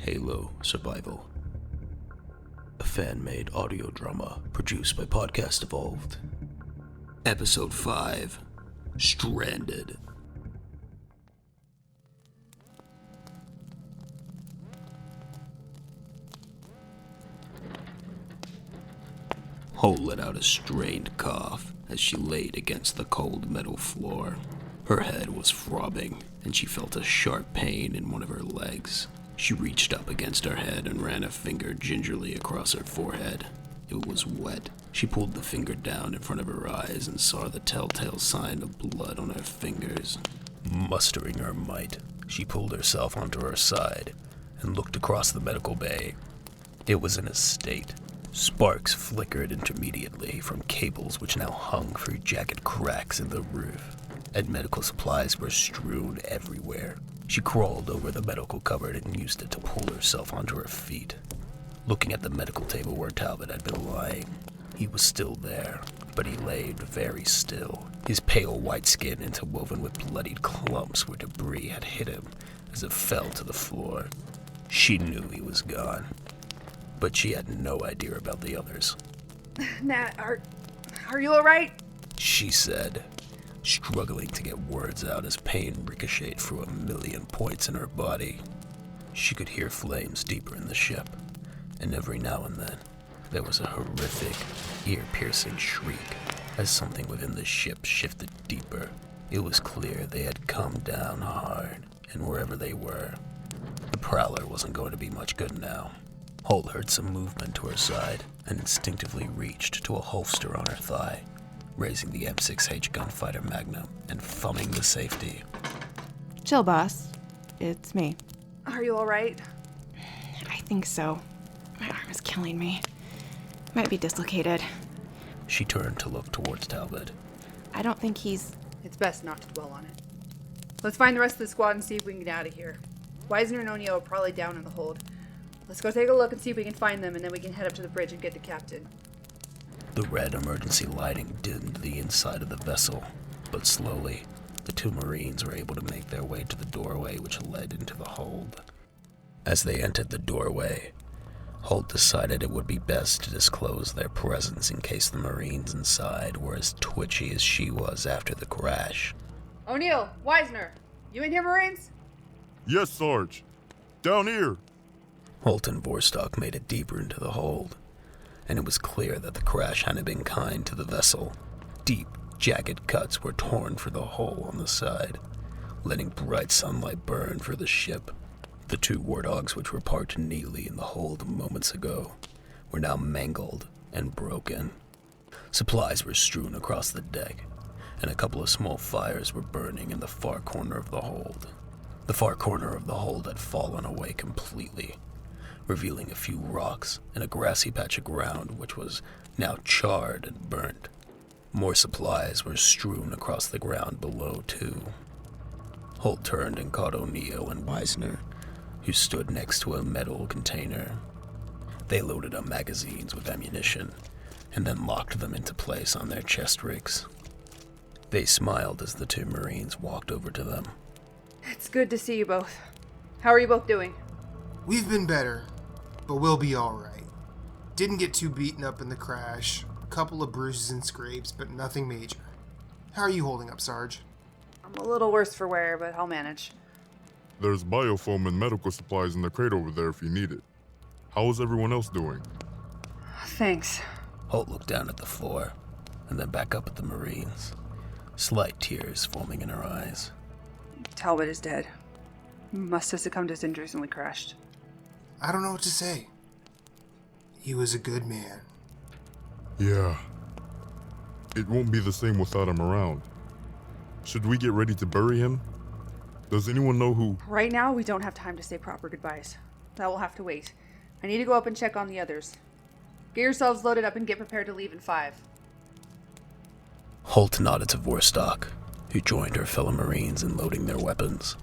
Halo Survival, a fan-made audio drama produced by Podcast Evolved. Episode 5, Stranded. Holt let out a strained cough as she laid against the cold metal floor. Her head was throbbing, and she felt a sharp pain in one of her legs. She reached up against her head and ran a finger gingerly across her forehead. It was wet. She pulled the finger down in front of her eyes and saw the telltale sign of blood on her fingers. Mustering her might, she pulled herself onto her side and looked across the medical bay. It was in a state. Sparks flickered intermittently from cables which now hung through jagged cracks in the roof, and medical supplies were strewn everywhere. She crawled over the medical cupboard and used it to pull herself onto her feet. Looking at the medical table where Talbot had been lying, he was still there, but he lay very still, his pale white skin interwoven with bloodied clumps where debris had hit him as it fell to the floor. She knew he was gone, but she had no idea about the others. Nat, are you alright? She said, struggling to get words out as pain ricocheted through a million points in her body. She could hear flames deeper in the ship, and every now and then, there was a horrific, ear-piercing shriek as something within the ship shifted deeper. It was clear they had come down hard, and wherever they were, the Prowler wasn't going to be much good now. Holt heard some movement to her side and instinctively reached to a holster on her thigh, raising the M6H gunfighter Magnum and thumbing the safety. Chill, boss. It's me. Are you alright? I think so. My arm is killing me. Might be dislocated. She turned to look towards Talbot. I don't think he's... It's best not to dwell on it. Let's find the rest of the squad and see if we can get out of here. Wisner and O'Neill are probably down in the hold. Let's go take a look and see if we can find them, and then we can head up to the bridge and get the captain. The red emergency lighting dimmed the inside of the vessel, but slowly, the two Marines were able to make their way to the doorway which led into the hold. As they entered the doorway, Holt decided it would be best to disclose their presence in case the Marines inside were as twitchy as she was after the crash. O'Neill, Wisner, you in here, Marines? Yes, Sarge. Down here. Holt and Vorstock made it deeper into the hold, and it was clear that the crash hadn't been kind to the vessel. Deep, jagged cuts were torn through the hole on the side, letting bright sunlight burn through the ship. The two war dogs which were parked neatly in the hold moments ago were now mangled and broken. Supplies were strewn across the deck, and a couple of small fires were burning in the far corner of the hold. The far corner of the hold had fallen away completely, revealing a few rocks and a grassy patch of ground which was now charred and burnt. More supplies were strewn across the ground below, too. Holt turned and caught O'Neill and Wisner, who stood next to a metal container. They loaded up magazines with ammunition and then locked them into place on their chest rigs. They smiled as the two Marines walked over to them. It's good to see you both. How are you both doing? We've been better, but we'll be alright. Didn't get too beaten up in the crash. A couple of bruises and scrapes, but nothing major. How are you holding up, Sarge? I'm a little worse for wear, but I'll manage. There's biofoam and medical supplies in the crate over there if you need it. How is everyone else doing? Thanks. Holt looked down at the floor and then back up at the Marines, slight tears forming in her eyes. Talbot is dead. Must have succumbed to his injuries when we crashed. I don't know what to say. He was a good man. Yeah. It won't be the same without him around. Should we get ready to bury him? Does anyone know who? Right now, we don't have time to say proper goodbyes. That will have to wait. I need to go up and check on the others. Get yourselves loaded up and get prepared to leave in 5. Holt nodded to Vorstock, who joined her fellow Marines in loading their weapons.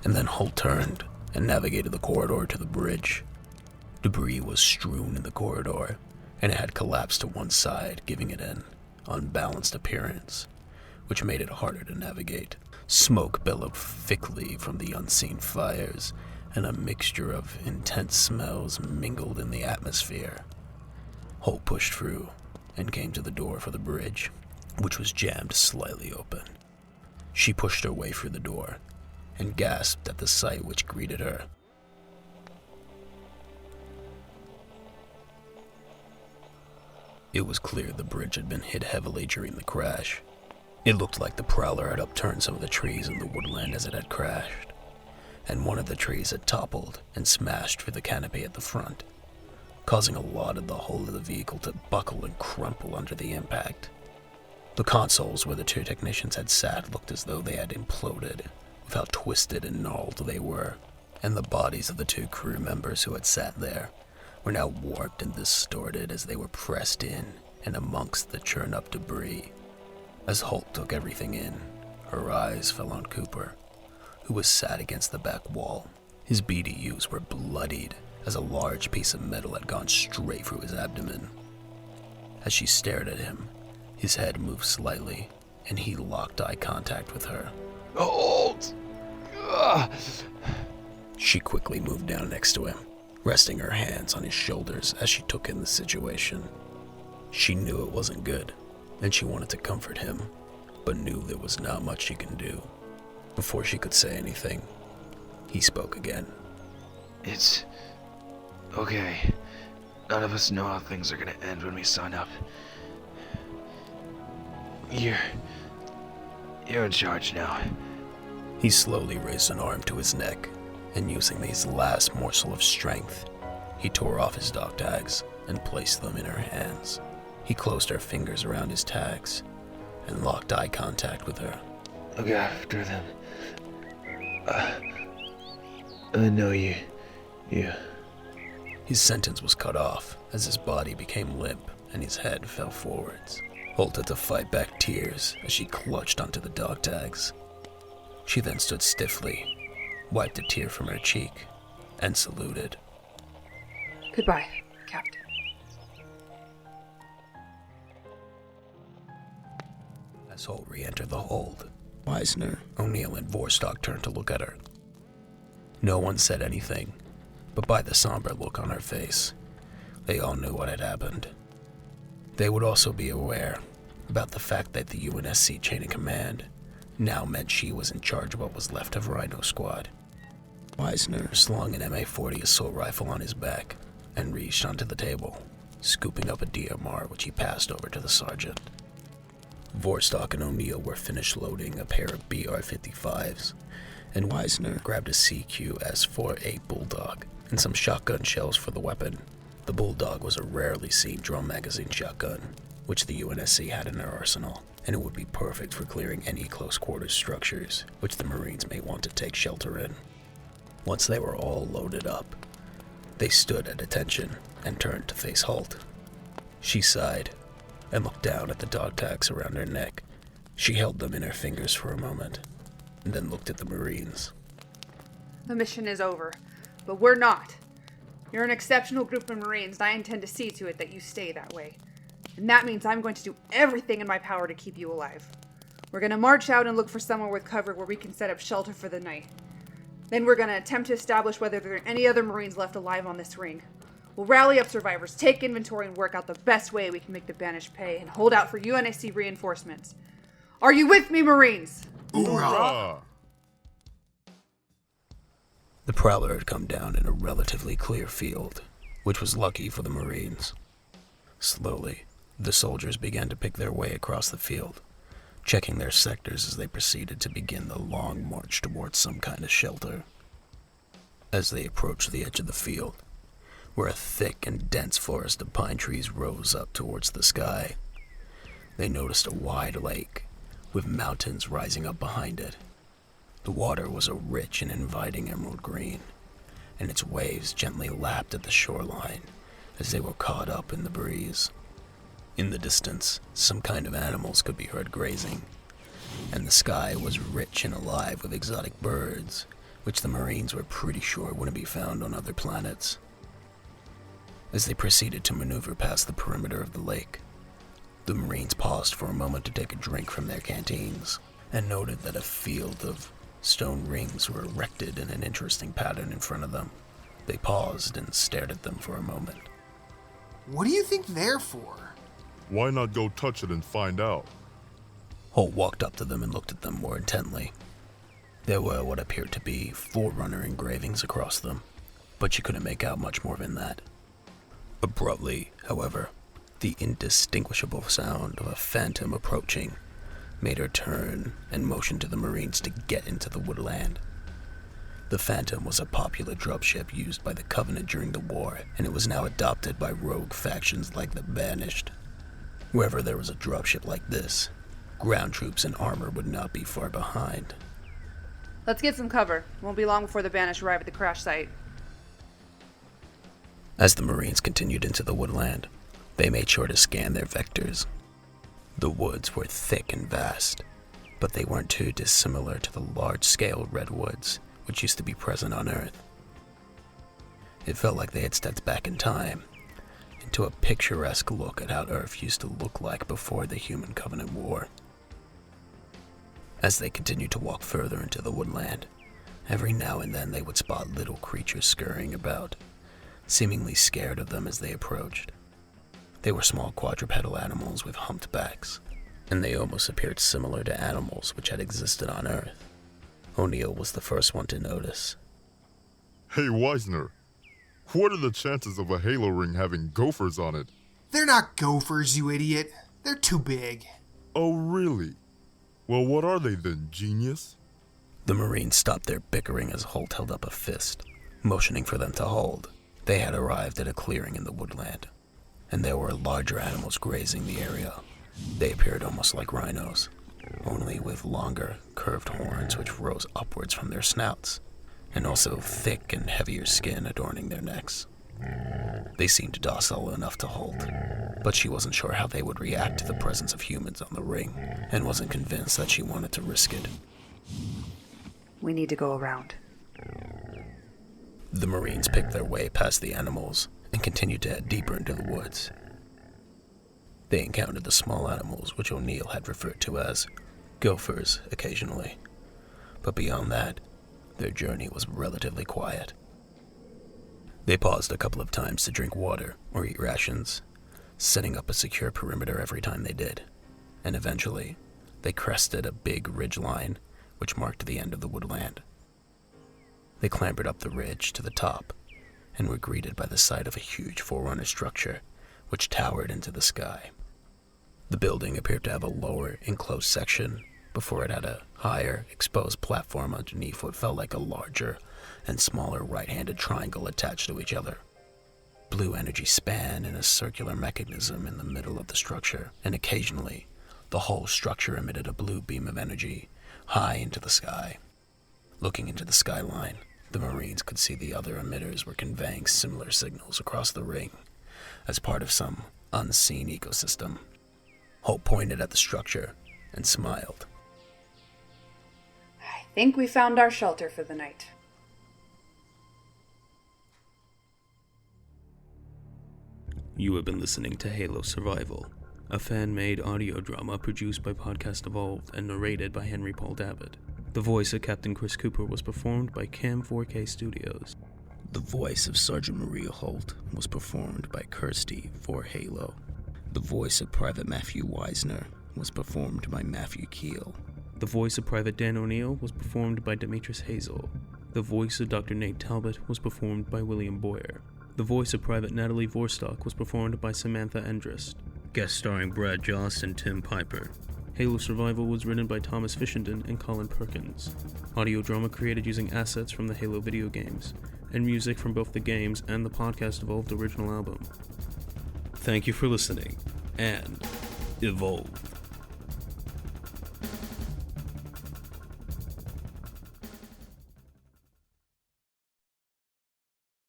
And then Holt turned and navigated the corridor to the bridge. Debris was strewn in the corridor, and it had collapsed to one side, giving it an unbalanced appearance, which made it harder to navigate. Smoke billowed thickly from the unseen fires, and a mixture of intense smells mingled in the atmosphere. Holt pushed through and came to the door for the bridge, which was jammed slightly open. She pushed her way through the door and gasped at the sight which greeted her. It was clear the bridge had been hit heavily during the crash. It looked like the Prowler had upturned some of the trees in the woodland as it had crashed, and one of the trees had toppled and smashed through the canopy at the front, causing a lot of the hull of the vehicle to buckle and crumple under the impact. The consoles where the two technicians had sat looked as though they had imploded with how twisted and gnarled they were, and the bodies of the two crew members who had sat there were now warped and distorted as they were pressed in and amongst the churn-up debris. As Holt took everything in, her eyes fell on Cooper, who was sat against the back wall. His BDUs were bloodied as a large piece of metal had gone straight through his abdomen. As she stared at him, his head moved slightly, and he locked eye contact with her. Holt! Ugh. She quickly moved down next to him, resting her hands on his shoulders as she took in the situation. She knew it wasn't good, and she wanted to comfort him, but knew there was not much she can do. Before she could say anything, he spoke again. It's okay. None of us know how things are gonna end when we sign up. You're in charge now. He slowly raised an arm to his neck, and using his last morsel of strength, he tore off his dog tags and placed them in her hands. He closed her fingers around his tags and locked eye contact with her. Look after them. I know you. His sentence was cut off as his body became limp and his head fell forwards. Holt had to fight back tears as she clutched onto the dog tags. She then stood stiffly, wiped a tear from her cheek, and saluted. Goodbye, Captain. As Holt re-entered the hold, Wisner, O'Neill, and Vorstock turned to look at her. No one said anything, but by the somber look on her face, they all knew what had happened. They would also be aware about the fact that the UNSC chain of command now meant she was in charge of what was left of Rhino Squad. Wisner slung an MA-40 assault rifle on his back and reached onto the table, scooping up a DMR which he passed over to the sergeant. Vorstock and O'Neill were finished loading a pair of BR-55s, and Wisner grabbed a CQ-S4A Bulldog and some shotgun shells for the weapon. The Bulldog was a rarely seen drum magazine shotgun, which the UNSC had in their arsenal, and it would be perfect for clearing any close-quarters structures which the Marines may want to take shelter in. Once they were all loaded up, they stood at attention and turned to face Holt. She sighed and looked down at the dog tags around her neck. She held them in her fingers for a moment, and then looked at the Marines. The mission is over, but we're not. You're an exceptional group of Marines, and I intend to see to it that you stay that way. And that means I'm going to do everything in my power to keep you alive. We're going to march out and look for somewhere with cover where we can set up shelter for the night. Then we're going to attempt to establish whether there are any other Marines left alive on this ring. We'll rally up survivors, take inventory, and work out the best way we can make the banished pay and hold out for UNSC reinforcements. Are you with me, Marines? Hoorah! The Prowler had come down in a relatively clear field, which was lucky for the Marines. Slowly, the soldiers began to pick their way across the field, checking their sectors as they proceeded to begin the long march towards some kind of shelter. As they approached the edge of the field, where a thick and dense forest of pine trees rose up towards the sky, they noticed a wide lake with mountains rising up behind it. The water was a rich and inviting emerald green, and its waves gently lapped at the shoreline as they were caught up in the breeze. In the distance, some kind of animals could be heard grazing, and the sky was rich and alive with exotic birds, which the Marines were pretty sure wouldn't be found on other planets. As they proceeded to maneuver past the perimeter of the lake, the Marines paused for a moment to take a drink from their canteens, and noted that a field of Stone rings were erected in an interesting pattern in front of them. They paused and stared at them for a moment. What do you think they're for? Why not go touch it and find out? Holt walked up to them and looked at them more intently. There were what appeared to be Forerunner engravings across them, but she couldn't make out much more than that. Abruptly, however, the indistinguishable sound of a phantom approaching made her turn and motion to the Marines to get into the woodland. The Phantom was a popular dropship used by the Covenant during the war, and it was now adopted by rogue factions like the Banished. Wherever there was a dropship like this, ground troops and armor would not be far behind. Let's get some cover. Won't be long before the Banished arrive at the crash site. As the Marines continued into the woodland, they made sure to scan their vectors. The woods were thick and vast, but they weren't too dissimilar to the large-scale redwoods which used to be present on Earth. It felt like they had stepped back in time, into a picturesque look at how Earth used to look like before the Human-Covenant War. As they continued to walk further into the woodland, every now and then they would spot little creatures scurrying about, seemingly scared of them as they approached. They were small quadrupedal animals with humped backs, and they almost appeared similar to animals which had existed on Earth. O'Neill was the first one to notice. Hey, Wisner, what are the chances of a halo ring having gophers on it? They're not gophers, you idiot. They're too big. Oh, really? Well, what are they then, genius? The Marines stopped their bickering as Holt held up a fist, motioning for them to hold. They had arrived at a clearing in the woodland, and there were larger animals grazing the area. They appeared almost like rhinos, only with longer, curved horns which rose upwards from their snouts, and also thick and heavier skin adorning their necks. They seemed docile enough to Holt, but she wasn't sure how they would react to the presence of humans on the ring, and wasn't convinced that she wanted to risk it. We need to go around. The Marines picked their way past the animals and continued to head deeper into the woods. They encountered the small animals which O'Neill had referred to as gophers occasionally, but beyond that, their journey was relatively quiet. They paused a couple of times to drink water or eat rations, setting up a secure perimeter every time they did, and eventually, they crested a big ridge line which marked the end of the woodland. They clambered up the ridge to the top and were greeted by the sight of a huge Forerunner structure which towered into the sky. The building appeared to have a lower, enclosed section before it had a higher, exposed platform underneath what felt like a larger and smaller right-handed triangle attached to each other. Blue energy span in a circular mechanism in the middle of the structure, and occasionally, the whole structure emitted a blue beam of energy high into the sky. Looking into the skyline, the Marines could see the other emitters were conveying similar signals across the ring as part of some unseen ecosystem. Holt pointed at the structure and smiled. I think we found our shelter for the night. You have been listening to Halo Survival, a fan-made audio drama produced by Podcast Evolved and narrated by Henry Paul David. The voice of Captain Chris Cooper was performed by Cam 4K Studios. The voice of Sergeant Maria Holt was performed by Kirsty for Halo. The voice of Private Matthew Wisner was performed by Matthew Keel. The voice of Private Dan O'Neill was performed by Demetrius Hazel. The voice of Dr. Nate Talbot was performed by William Boyer. The voice of Private Natalie Vorstock was performed by Samantha Endrist. Guest starring Brad Jost and Tim Piper. Halo Survival was written by Thomas Fishenden and Colin Perkins. Audio drama created using assets from the Halo video games, and music from both the games and the Podcast Evolved original album. Thank you for listening, and evolve.